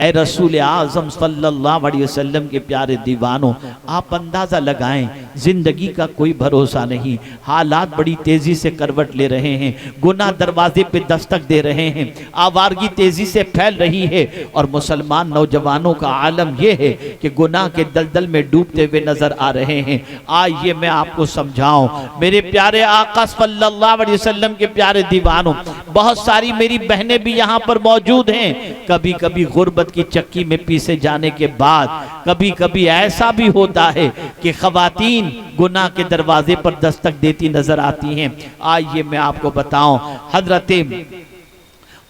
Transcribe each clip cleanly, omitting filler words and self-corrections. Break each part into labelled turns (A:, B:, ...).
A: ए रसूल आज़म सल्लल्लाहु अलैहि वसल्लम के प्यारे दीवानों, आप अंदाज़ा लगाएं, ज़िंदगी का कोई भरोसा नहीं। हालात बड़ी तेज़ी से करवट ले रहे हैं, गुनाह दरवाजे पे दस्तक दे रहे हैं, आवारगी तेज़ी से फैल रही है और मुसलमान नौजवानों का आलम यह है कि गुनाह के दलदल में डूबते हुए नज़र आ रहे हैं। आइए मैं आपको समझाऊं, मेरे प्यारे आका सल्लल्लाहु अलैहि वसल्लम के प्यारे दीवानों, बहुत सारी मेरी बहनें भी यहाँ पर मौजूद हैं। कभी कभी गुर्बत की चक्की में पीसे जाने के बाद कभी कभी ऐसा भी होता है कि ख़वातीन गुनाह के दरवाजे पर दस्तक देती नजर आती हैं। आइए मैं आपको बताऊं, हजरत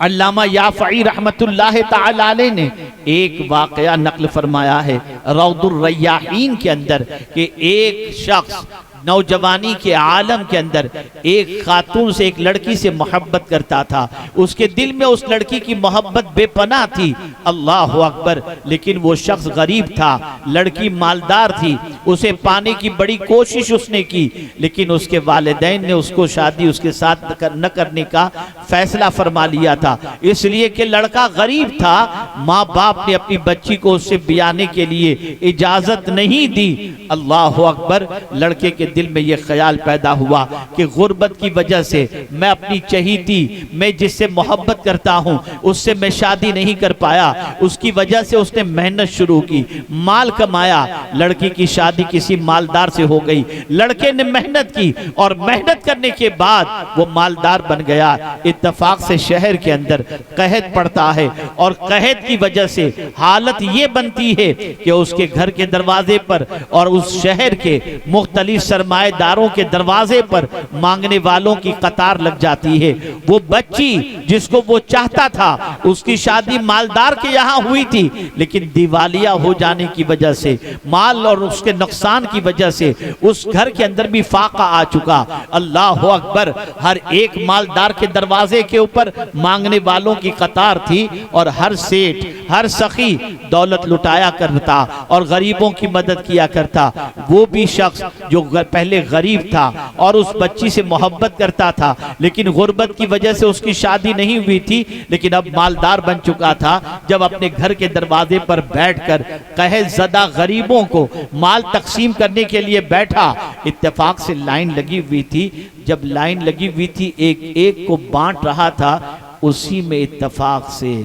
A: अल्लामा याफ़ई रहमतुल्लाह तआला अलैह ने एक वाक़या नक़ल फरमाया है रौदुर रय्याहीन के अंदर कि एक शख्स नौजवानी के आलम के अंदर एक खातून से, एक लड़की से मोहब्बत करता था। उसके दिल में उस लड़की की मोहब्बत बेपनाह थी, अल्लाह अकबर। लेकिन वो शख्स गरीब था, लड़की मालदार थी, उसे पाने की बड़ी कोशिश उसने की, लेकिन उसके वालिदैन ने उसको शादी उसके साथ न करने का फैसला फरमा लिया था, इसलिए कि लड़का गरीब था। माँ बाप ने अपनी बच्ची को उससे ब्याने के लिए इजाजत नहीं दी। अल्लाह अकबर। लड़के के दिल में यह ख्याल पैदा हुआ कि गुर्बत की वजह से मैं अपनी चहीती, मैं जिससे मोहब्बत करता हूं उससे मैं शादी नहीं कर पाया। उसकी वजह से उसने मेहनत शुरू की, माल कमाया, लड़की की शादी किसी मालदार से हो गई। लड़के ने मेहनत की और मेहनत करने के बाद वो मालदार बन गया। इत्तेफाक से शहर के अंदर कहत पड़ता है और कहत की वजह से हालत ये बनती है कि उसके घर के दरवाजे पर और उस शहर के मुख्तलिफ सरमाएदारों के दरवाजे पर मांगने वालों की कतार लग जाती है। वो बच्ची जिसको वो चाहता था, उसकी शादी मालदार के यहाँ हुई थी, लेकिन दिवालिया हो जाने की वजह से, माल और उसके नुकसान की वजह से उस घर के अंदर भी फाका आ चुका। अल्लाह अकबर। हर एक मालदार के दरवाजे के ऊपर मांगने वालों की कतार थी और हर सेठ, हर सखी दौलत लुटाया करता और गरीबों की मदद किया करता। वो भी शख्स जो पहले गरीब था और उस बच्ची से मोहब्बत करता था, लेकिन गुर्बत की वजह से उसकी शादी नहीं हुई थी, लेकिन अब मालदार बन चुका था। जब अपने घर के दरवाजे पर बैठकर कहत ज़दा गरीबों को माल तकसीम करने के लिए बैठा, इत्तेफाक से लाइन लगी हुई थी। जब लाइन लगी हुई थी, एक एक को बांट रहा था, उसी में इत्तेफाक से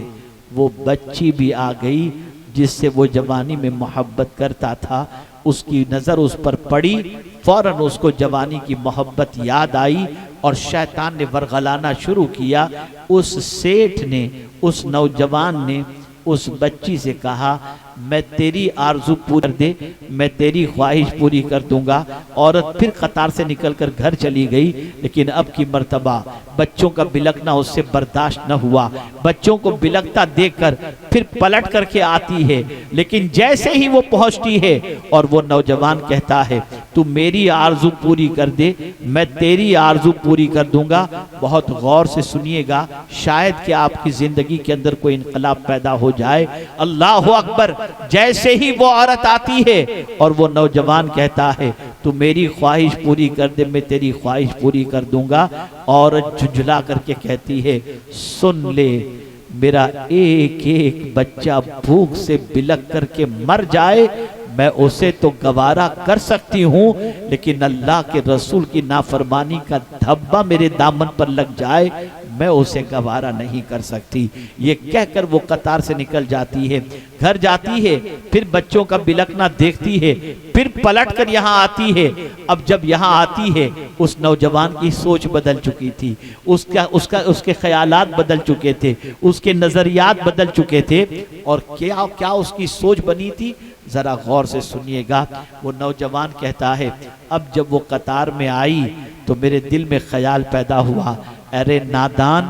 A: वो बच्ची भी आ गई जिससे वो जवानी में मोहब्बत करता था। उसकी नज़र उस पर पड़ी, फौरन उसको जवानी की मोहब्बत याद आई और शैतान ने वरगलाना शुरू किया। उस सेठ ने, उस नौजवान ने उस बच्ची से कहा, मैं तेरी आरज़ू पूरी कर दे, मैं तेरी ख्वाहिश पूरी कर दूंगा। औरत फिर कतार से निकलकर घर चली गई, लेकिन अब की मर्तबा बच्चों का बिलकना उससे बर्दाश्त न हुआ। बच्चों को बिलकता देखकर फिर पलट करके आती है, लेकिन जैसे ही वो पहुंचती है और वो नौजवान कहता है, तू मेरी आरज़ू पूरी कर दे, मैं तेरी आरज़ू पूरी कर दूंगा। बहुत गौर से सुनिएगा, शायद कि आपकी जिंदगी के अंदर कोई इनकलाब पैदा हो जाए। अल्लाह अकबर। जैसे ही वो औरत आती है और वो नौजवान कहता है, तू मेरी ख्वाहिश पूरी कर दे, मैं तेरी ख्वाहिश पूरी कर दूंगा। औरत झुंझला करके कहती है, सुन ले, मेरा एक एक बच्चा भूख से बिलक करके मर जाए, मैं उसे तो गवारा कर सकती हूँ, लेकिन अल्लाह के रसूल की नाफरमानी का धब्बा मेरे दामन पर लग जाए, मैं उसे गवारा नहीं कर सकती। ये कहकर वो कतार से निकल जाती है, घर जाती है, फिर बच्चों का बिलकना देखती है, फिर पलटकर यहाँ आती है। अब जब यहाँ आती है, उस नौजवान की सोच बदल चुकी थी, उसके ख्यालात बदल चुके थे, उसके नजरियात बदल चुके थे। और क्या क्या उसकी सोच बनी थी, जरा गौर से सुनिएगा। वो नौजवान कहता है, अब जब वो कतार में आई तो मेरे दिल में ख्याल पैदा हुआ, अरे नादान,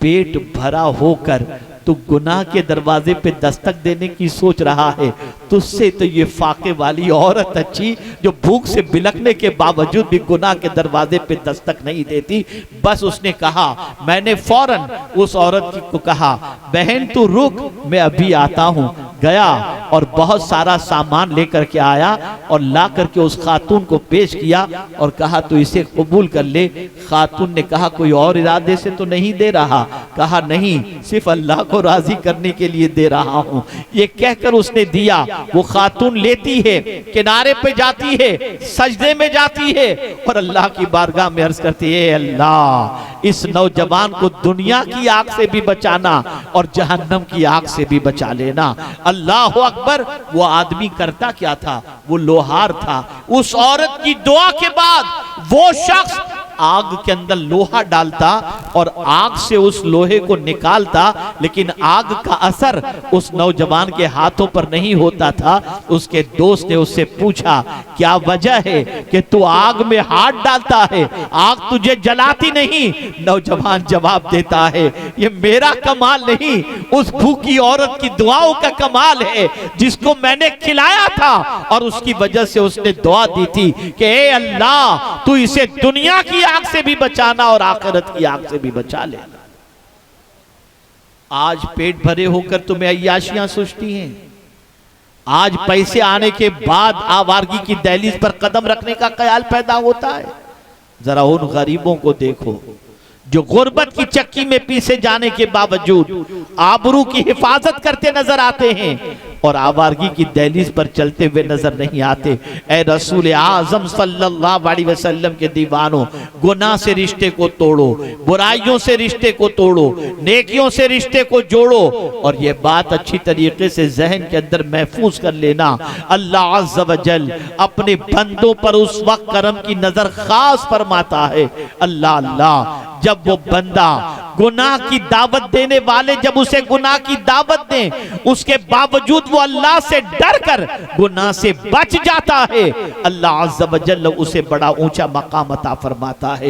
A: पेट भरा होकर तू गुनाह के दरवाजे पे दस्तक देने की सोच रहा है, तुझसे तो ये फाके वाली औरत अच्छी जो भूख से बिलकने के बावजूद भी गुनाह के दरवाजे पे दस्तक नहीं देती। बस उसने कहा, मैंने फौरन उस औरत को कहा, बहन तू रुक, मैं अभी आता हूँ। गया, और बहुत सारा सामान लेकर के आया और ला करके उस खातून को पेश किया और कहा तो इसे कबूल कर ले। खातून ने कहा कोई और इरादे से तो नहीं दे रहा? कहा नहीं, सिर्फ अल्लाह को राजी करने के लिए दे रहा हूं। ये कहकर उसने दिया। वो खातून लेती है, किनारे पे जाती है, सजदे में जाती है और अल्लाह की बारगाह में अर्ज करती है, अल्लाह इस नौजवान को दुनिया की आग से भी बचाना और जहन्नम की आग से भी बचा लेना। अल्लाह अकबर। वो आदमी करता क्या था? वो लोहार था। उस औरत की दुआ के बाद वो शख्स आग के अंदर लोहा डालता और आग से उस लोहे को निकालता, लेकिन आग का असर उस नौजवान के हाथों पर नहीं होता था। उसके दोस्त ने उससे पूछा क्या वजह है कि तू आग में हाथ डालता है, आग तुझे जलाती नहीं? नौजवान जवाब देता है ये मेरा कमाल नहीं, उस भूखी औरत की दुआओं का कमाल है जिसको मैंने खिलाया था और उसकी वजह से उसने दुआ दी थी कि ए अल्लाह तू इसे दुनिया की आग से भी बचाना और आखिरत की आग से भी बचा लेना। आज पेट भरे होकर तुम्हें अय्याशियां सूझती हैं। आज पैसे आने के बाद आवारगी की दहलीज पर कदम रखने का ख्याल पैदा होता है। जरा उन गरीबों को देखो जो गुर्बत की चक्की में पीसे जाने के बावजूद आबरू की हिफाजत करते नजर आते हैं और आवारगी की दहलीज पर चलते हुए नजर नहीं आते। ए रसूल आजम सल्लल्लाहु अलैहि वसल्लम के दीवानों, गुनाह से रिश्ते को तोड़ो, बुराइयों से रिश्ते को तोड़ो, नेकियों से रिश्ते को जोड़ो। और ये बात अच्छी तरीके से जहन के अंदर महफूज कर लेना, अल्लाह अज़्ज़ व जल अपने बंदों पर उस वक्त करम की नजर खास फरमाता है। अल्लाह अल्लाह, जब वो बंदा गुनाह की दावत देने वाले जब उसे गुनाह की दावत दें, उसके बावजूद वो अल्लाह से डर कर गुनाह से बच जाता है, अल्लाह अज़्ज़ व जल उसे बड़ा ऊंचा मकाम अता फरमाता है।